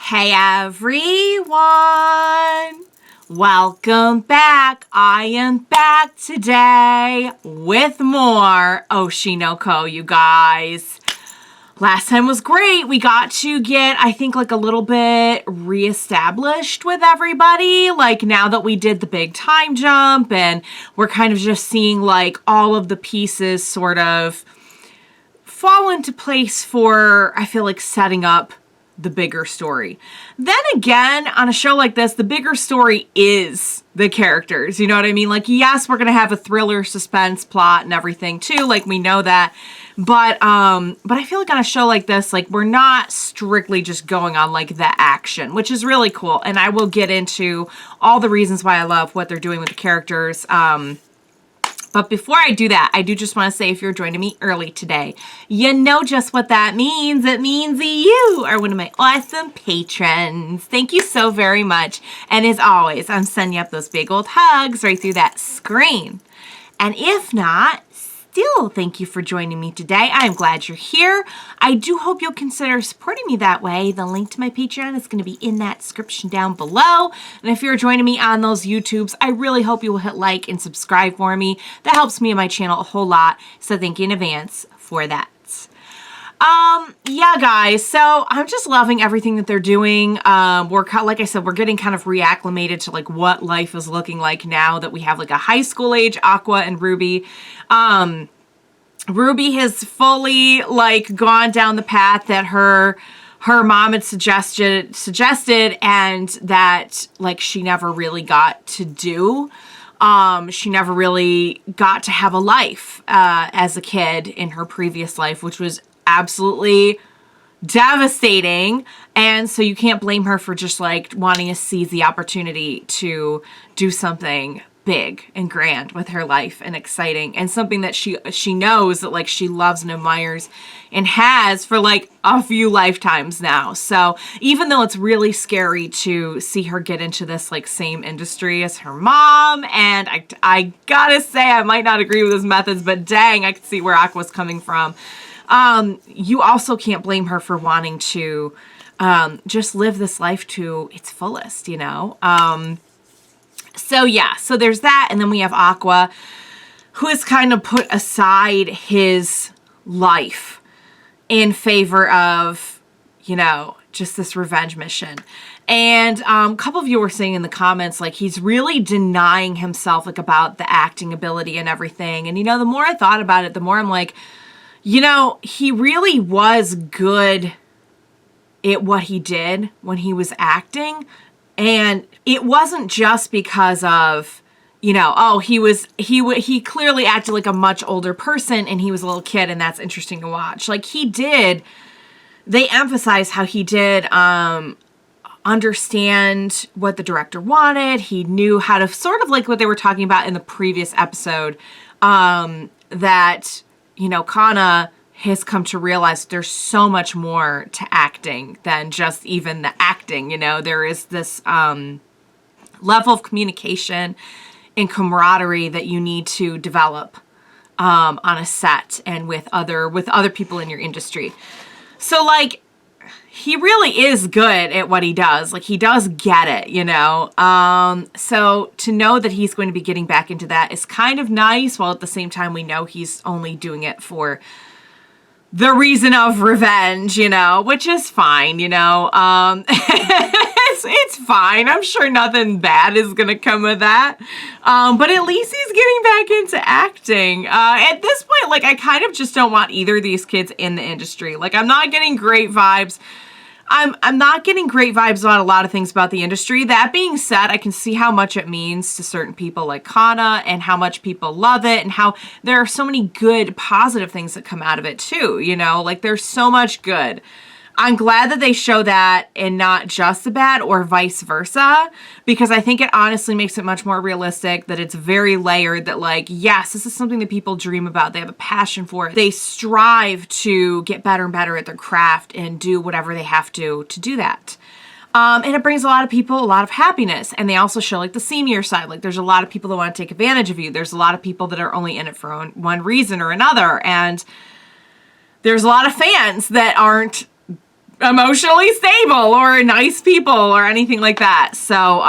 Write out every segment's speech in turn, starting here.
Hey everyone! Welcome back. I am back today with more Oshi no Ko, you guys. Last time was great. We got to get, I think, like a little bit reestablished with everybody. Like now that we did the big time jump and we're kind of just seeing like all of the pieces sort of fall into place for, I feel like, setting up the bigger story. Then again, on a show like this, the bigger story is the characters. You know what I mean? Like, yes, we're going to have a thriller, suspense, plot, and everything too. Like, we know that. But I feel like on a show like this, like, we're not strictly just going on, like, the action, which is really cool. And I will get into all the reasons why I love what they're doing with the characters. But before I do that, I do just want to say if you're joining me early today, you know just what that means. It means you are one of my awesome patrons. Thank you so very much. And as always, I'm sending you up those big old hugs right through that screen. And if not, still thank you for joining me today. I'm glad you're here. I do hope you'll consider supporting me that way. The link to my Patreon is going to be in that description down below. And if you're joining me on those YouTubes, I really hope you will hit like and subscribe for me. That helps me and my channel a whole lot. So thank you in advance for that. Yeah, guys, so I'm just loving everything that they're doing. Like I said, we're getting kind of reacclimated to like what life is looking like now that we have like a high school age Aqua and Ruby. Ruby has fully like gone down the path that her mom had suggested and that like she never really got to do. She never really got to have a life as a kid in her previous life, which was absolutely devastating. And so you can't blame her for just like wanting to seize the opportunity to do something big and grand with her life and exciting and something that she knows that like she loves and admires and has for like a few lifetimes now. So even though it's really scary to see her get into this like same industry as her mom, and I gotta say I might not agree with his methods, but dang, I can see where Aqua's coming from. You also can't blame her for wanting to just live this life to its fullest, you know? So yeah, so there's that. And then we have Aqua, who has kind of put aside his life in favor of, you know, just this revenge mission. And a couple of you were saying in the comments, like, he's really denying himself, like, about the acting ability and everything. And, you know, the more I thought about it, the more I'm like, you know, he really was good at what he did when he was acting. And it wasn't just because of, you know, oh, he clearly acted like a much older person and he was a little kid and that's interesting to watch. Like they emphasize how he did understand what the director wanted. He knew how to sort of like what they were talking about in the previous episode, that, you know, Kana has come to realize there's so much more to acting than just even the acting. You know, there is this level of communication and camaraderie that you need to develop on a set and with other people in your industry. So like, he really is good at what he does. Like, he does get it, you know? So to know that he's going to be getting back into that is kind of nice, while at the same time we know he's only doing it for the reason of revenge, you know, which is fine, you know. It's fine. I'm sure nothing bad is going to come of that. But at least he's getting back into acting. At this point, like, I kind of just don't want either of these kids in the industry. Like, I'm not getting great vibes. I'm not getting great vibes about a lot of things about the industry. That being said, I can see how much it means to certain people like Kana and how much people love it and how there are so many good, positive things that come out of it too, you know? Like, there's so much good. I'm glad that they show that and not just the bad or vice versa, because I think it honestly makes it much more realistic, that it's very layered, that like, yes, this is something that people dream about. They have a passion for it. They strive to get better and better at their craft and do whatever they have to do that. And it brings a lot of people a lot of happiness. And they also show like the seamier side. Like, there's a lot of people that want to take advantage of you. There's a lot of people that are only in it for one reason or another. And there's a lot of fans that aren't emotionally stable or nice people or anything like that. So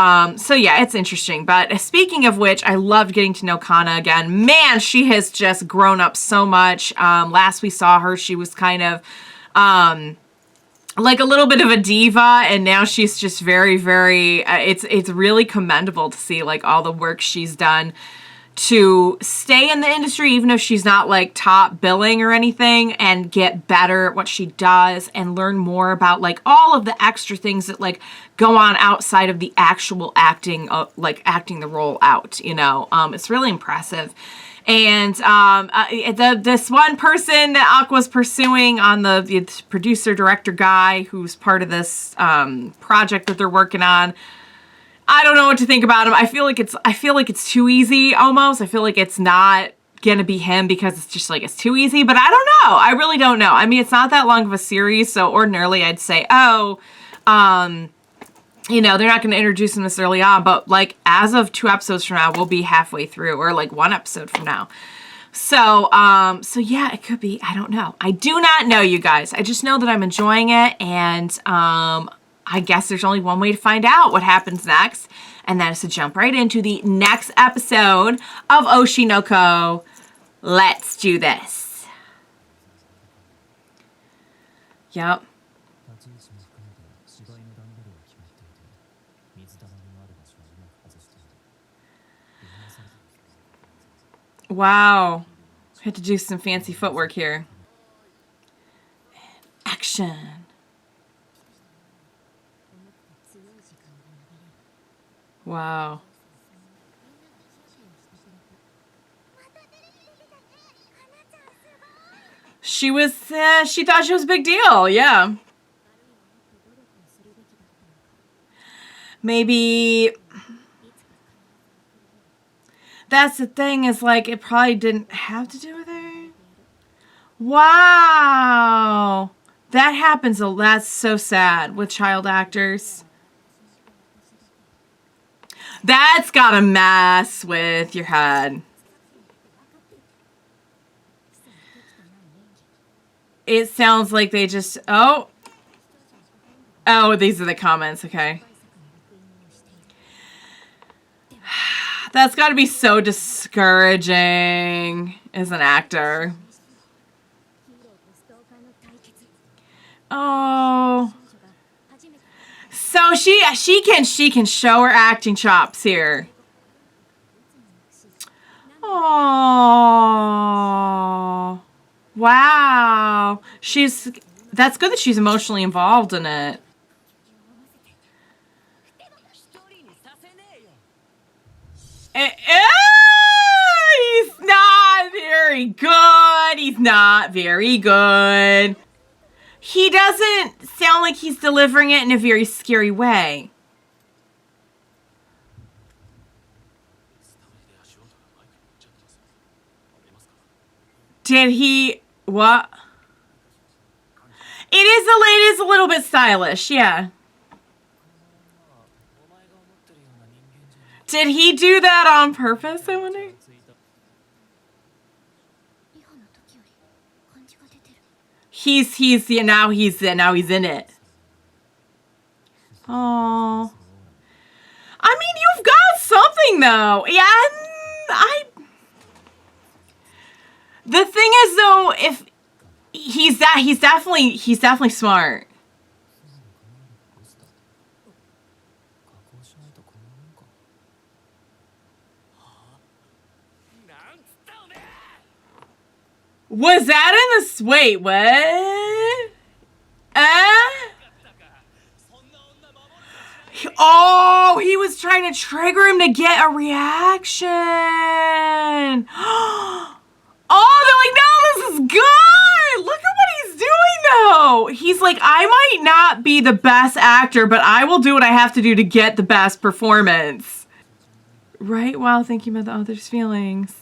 yeah, it's interesting. But speaking of which, I loved getting to know Kana again. Man, she has just grown up so much. Last we saw her, she was kind of like a little bit of a diva, and now she's just very, very, it's really commendable to see like all the work she's done to stay in the industry, even if she's not like top billing or anything, and get better at what she does and learn more about like all of the extra things that like go on outside of the actual acting, like acting the role out, you know. It's really impressive. And this one person that Aqua's pursuing on the producer director guy who's part of this project that they're working on, I don't know what to think about him. I feel like it's too easy almost. I feel like it's not gonna be him because it's just like it's too easy, but I don't know. I really don't know. I mean, it's not that long of a series, so ordinarily I'd say, oh, you know, they're not going to introduce him this early on, but like as of 2 episodes from now, we'll be halfway through, or like 1 episode from now. So, so yeah, it could be, I don't know. I do not know, you guys. I just know that I'm enjoying it, and I guess there's only one way to find out what happens next, and that is to jump right into the next episode of Oshi no Ko. Let's do this. Yep. Wow. Had to do some fancy footwork here. Action. Wow. She was, she thought she was a big deal, yeah. Maybe... That's the thing, is like, it probably didn't have to do with her. Wow. That happens, that's so sad with child actors. That's gotta mess with your head. It sounds like they just, oh, these are the comments, okay. That's got to be so discouraging as an actor. Oh. So she can show her acting chops here. Oh. Wow. That's good that she's emotionally involved in it. He's not very good. He's not very good. He doesn't sound like he's delivering it in a very scary way. Did he... What? It is a little bit stylish, yeah. Did he do that on purpose, I wonder? Yeah, now he's in it. Oh. I mean, you've got something though. Yeah, the thing is though, if he's definitely smart. Was that in the... Wait, what? Oh, he was trying to trigger him to get a reaction. Oh, they're like, no, this is good. Look at what he's doing, though. He's like, I might not be the best actor, but I will do what I have to do to get the best performance. Right? While thinking about the other's feelings.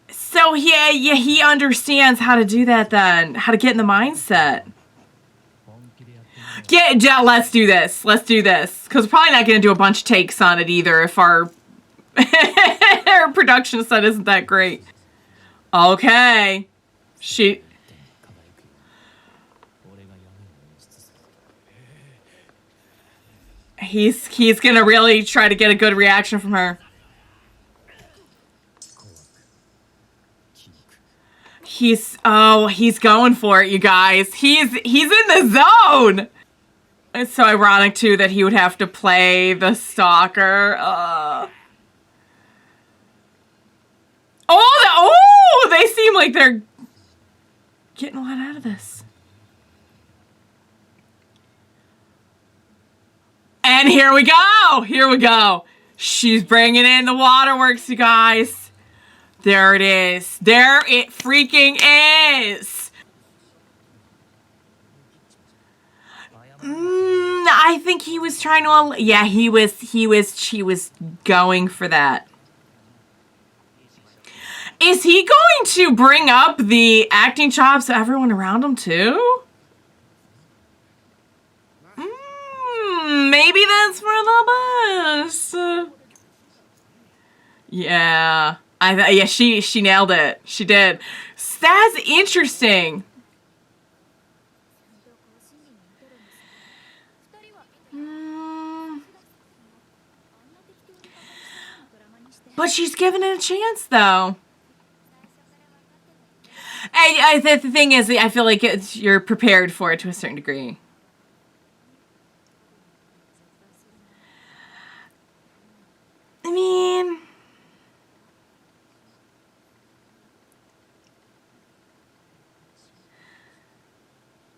So yeah, he understands how to do that then. How to get in the mindset. Yeah, let's do this. Let's do this. Because we're probably not going to do a bunch of takes on it either if our, our production set isn't that great. Okay. He's gonna really try to get a good reaction from her. He's going for it, you guys. He's in the zone. It's so ironic too that he would have to play the stalker. They seem like they're getting a lot out of this. And here we go. Here we go. She's bringing in the waterworks, you guys. There it is. There it freaking is. I think he was trying to... Yeah, she was going for that. Is he going to bring up the acting chops of everyone around him too? Maybe that's for the best. Yeah. Yeah, she nailed it. She did. That's interesting. But she's given it a chance, though. The thing is, I feel like you're prepared for it to a certain degree. I mean...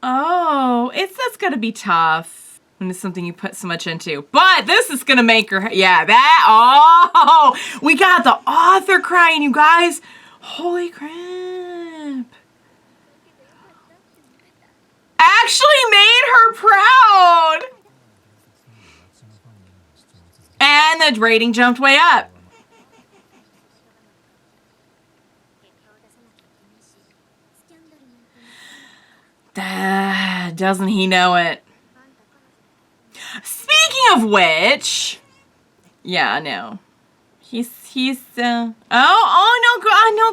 Oh, that's gotta be tough when it's something you put so much into. But this is gonna make her... Yeah, that... Oh! We got the author crying, you guys! Holy crap. Actually made her proud! And the rating jumped way up. Doesn't he know it? Speaking of which... Yeah, I know. He's no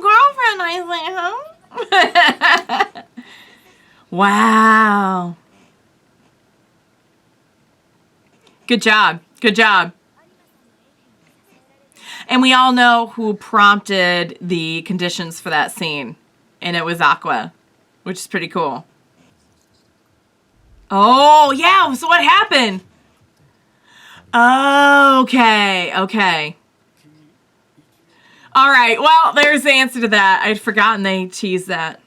girlfriend, I think, huh? Wow. Good job. Good job. And we all know who prompted the conditions for that scene. And it was Aqua, which is pretty cool. Oh, yeah. So what happened? Okay. Okay. All right. Well, there's the answer to that. I'd forgotten they teased that.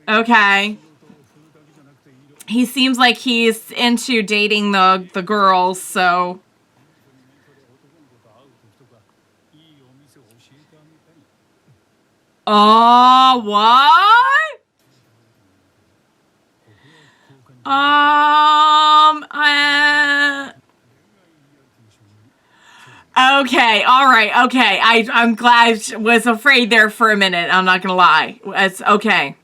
Okay. He seems like he's into dating the girls, so... Oh, what? Okay, all right, okay. I'm glad I was afraid there for a minute. I'm not gonna lie. It's okay.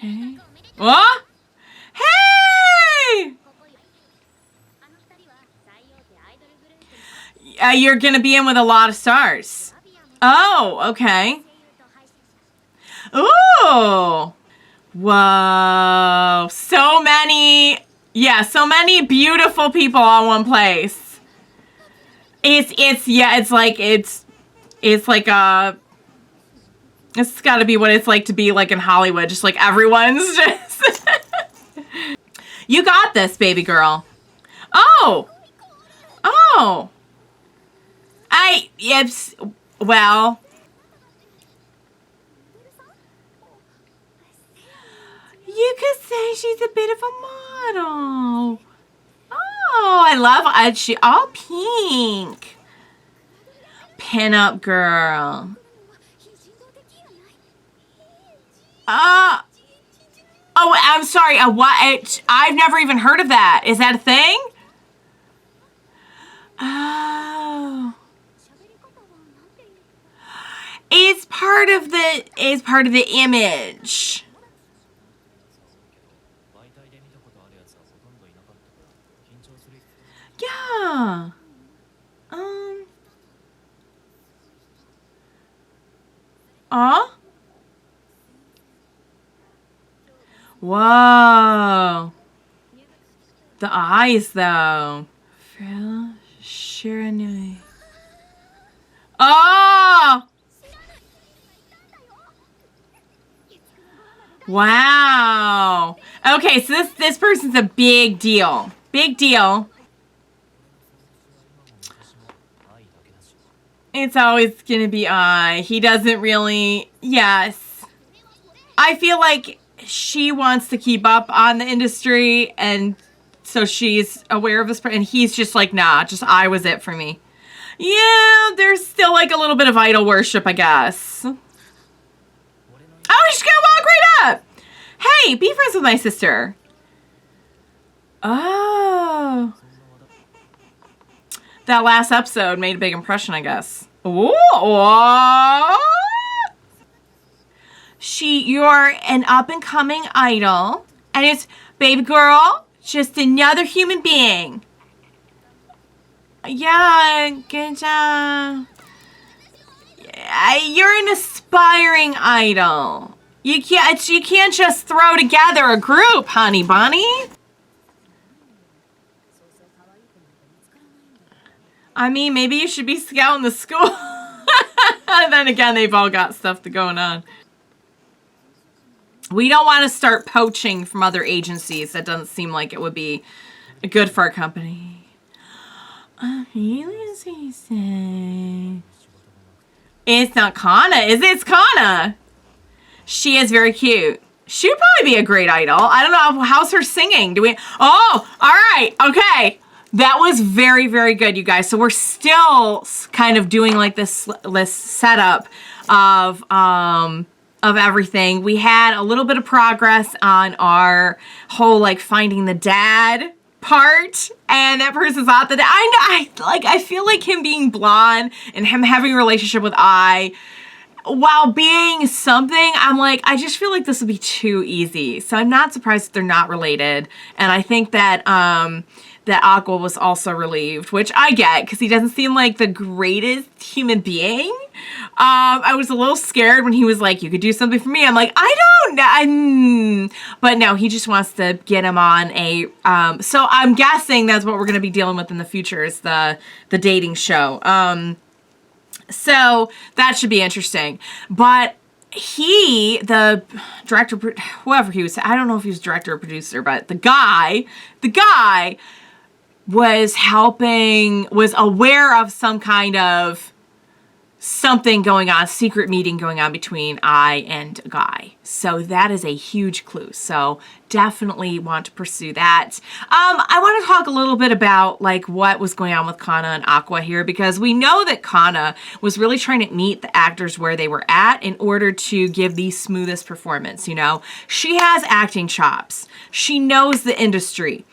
Okay. What? Hey! You're gonna be in with a lot of stars. Oh, okay. Ooh. Whoa. So many, so many beautiful people all in one place. It's gotta be what it's like to be like in Hollywood. Just like everyone's just... You got this, baby girl. Oh. Oh. Well. You could say she's a bit of a model. Oh, I love she all pink. Pin-up girl. Oh, I'm sorry. What? I've never even heard of that. Is that a thing? Oh. It's part of the image. Yeah. Um. Uh. Whoa. The eyes, though. Frill Shiranui. Oh! Wow. Okay, so this person's a big deal. Big deal. It's always gonna be I. He doesn't really. Yes. I feel like she wants to keep up on the industry, and so she's aware of this, and he's just like, nah, just I was it for me. Yeah, there's still like a little bit of idol worship, I guess. Oh, she's gonna walk right up. Hey, be friends with my sister. Oh. That last episode made a big impression, I guess. Ooh, what? You're an up-and-coming idol, and it's, baby girl, just another human being. Yeah, good job. You're an aspiring idol. You can't just throw together a group, honey bunny. I mean, maybe you should be scouting the school. Then again, they've all got stuff going on. We don't want to start poaching from other agencies. That doesn't seem like it would be good for our company. It's not Kana, is it? It's Kana. She is very cute. She'd probably be a great idol. I don't know. How's her singing? Oh, all right. Okay. That was very, very good, you guys. So we're still kind of doing like this setup of everything. We had a little bit of progress on our whole like finding the dad part, and that person's not the dad. I feel like him being blonde and him having a relationship with while being something, I'm like, I just feel like this would be too easy. So I'm not surprised that they're not related. And I think that that Aqua was also relieved, which I get, because he doesn't seem like the greatest human being. I was a little scared when he was like, you could do something for me. I'm like, I don't know. But no, he just wants to get him on a, so I'm guessing that's what we're going to be dealing with in the future is the dating show. So that should be interesting. But the director, whoever he was, I don't know if he was director or producer, but the guy was aware of some kind of something going on, secret meeting going on between I and a guy. So that is a huge clue. So definitely want to pursue that. I want to talk a little bit about like what was going on with Kana and Aqua here, because we know that Kana was really trying to meet the actors where they were at in order to give the smoothest performance. You know, she has acting chops. She knows the industry.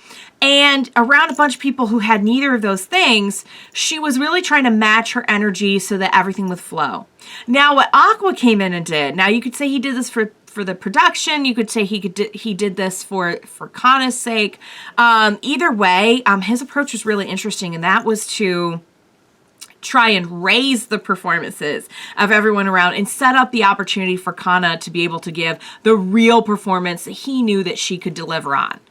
And around a bunch of people who had neither of those things, she was really trying to match her energy so that everything would flow. Now, what Aqua came in and did, now you could say he did this for the production. You could say he did this for Kana's sake. Either way, his approach was really interesting, and that was to try and raise the performances of everyone around and set up the opportunity for Kana to be able to give the real performance that he knew that she could deliver on.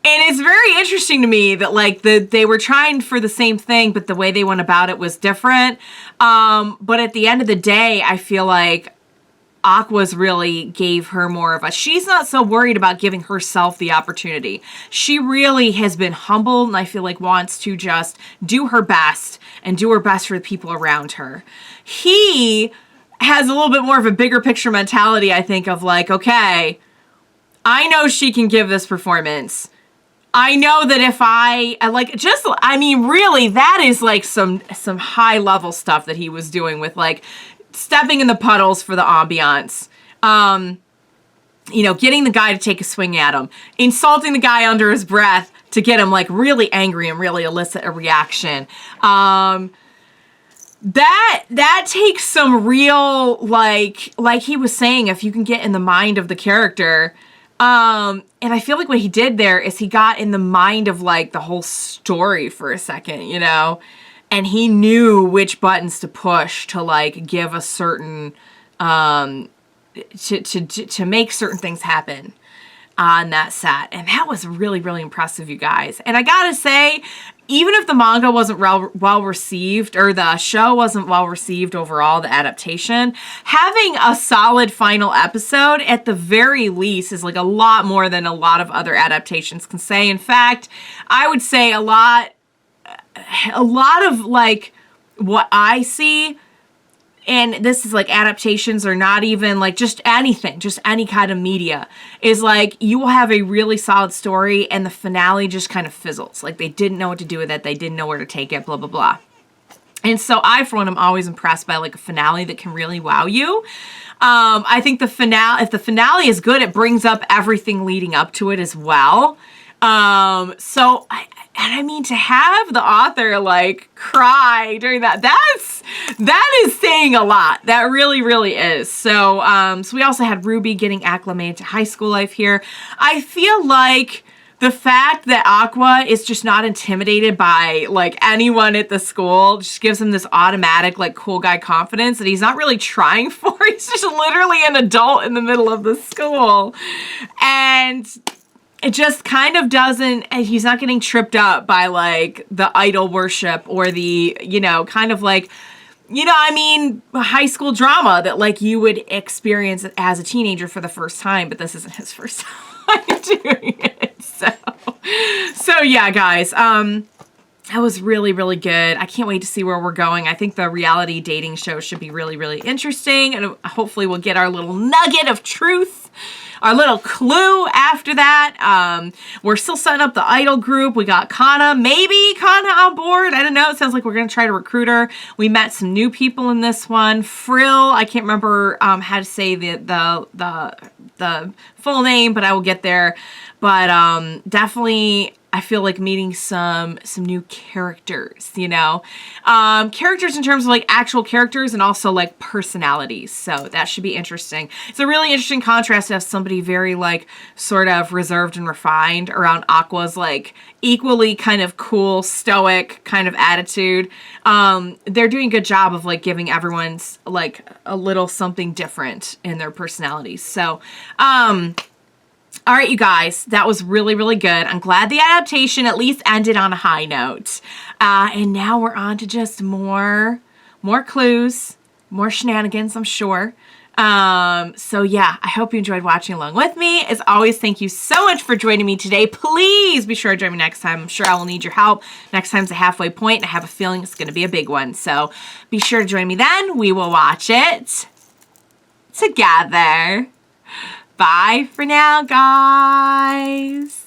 And it's very interesting to me that like they were trying for the same thing, but the way they went about it was different. But at the end of the day, I feel like Aqua's really gave her more of she's not so worried about giving herself the opportunity. She really has been humbled, and I feel like wants to just do her best and do her best for the people around her. He has a little bit more of a bigger picture mentality, I think, of like, okay, I know she can give this performance. I know that if really, that is like some high level stuff that he was doing with like stepping in the puddles for the ambiance. Getting the guy to take a swing at him, insulting the guy under his breath to get him like really angry and really elicit a reaction. That takes some real, like he was saying, if you can get in the mind of the character, And I feel like what he did there is he got in the mind of like the whole story for a second, you know, and he knew which buttons to push to like give a certain, to make certain things happen on that set. And that was really, really impressive, you guys. And I gotta say, even if the manga wasn't well received, or the show wasn't well received overall, the adaptation, having a solid final episode at the very least is like a lot more than a lot of other adaptations can say. In fact, I would say a lot of like what I see, and this is like adaptations or not even like just anything, just any kind of media, is like you will have a really solid story and the finale just kind of fizzles. Like they didn't know what to do with it. They didn't know where to take it, blah, blah, blah. And so I, for one, am always impressed by like a finale that can really wow you. I think if the finale is good, it brings up everything leading up to it as well. I mean, to have the author like cry during that is saying a lot. That really, really is. So we also had Ruby getting acclimated to high school life here. I feel like the fact that Aqua is just not intimidated by like anyone at the school just gives him this automatic like cool guy confidence that he's not really trying for. He's just literally an adult in the middle of the school. And it just kind of doesn't, he's not getting tripped up by like the idol worship or the, you know, kind of like, you know, I mean, high school drama that like you would experience as a teenager for the first time, but this isn't his first time doing it. So yeah, guys, that was really, really good. I can't wait to see where we're going. I think the reality dating show should be really, really interesting, and hopefully we'll get our little nugget of truth, our little clue after that. We're still setting up the idol group. We got Kana, maybe Kana on board. I don't know. It sounds like we're going to try to recruit her. We met some new people in this one. Frill, I can't remember how to say the full name, but I will get there. But definitely, I feel like meeting some new characters, you know, characters in terms of like actual characters and also like personalities. So that should be interesting. It's a really interesting contrast to have somebody very like sort of reserved and refined around Aqua's like equally kind of cool, stoic kind of attitude. They're doing a good job of like giving everyone's like a little something different in their personalities. So, all right, you guys, that was really, really good. I'm glad the adaptation at least ended on a high note. And now we're on to just more clues, more shenanigans, I'm sure. So yeah, I hope you enjoyed watching along with me. As always, thank you so much for joining me today. Please be sure to join me next time. I'm sure I will need your help. Next time's a halfway point, and I have a feeling it's going to be a big one. So be sure to join me then. We will watch it together. Bye for now, guys.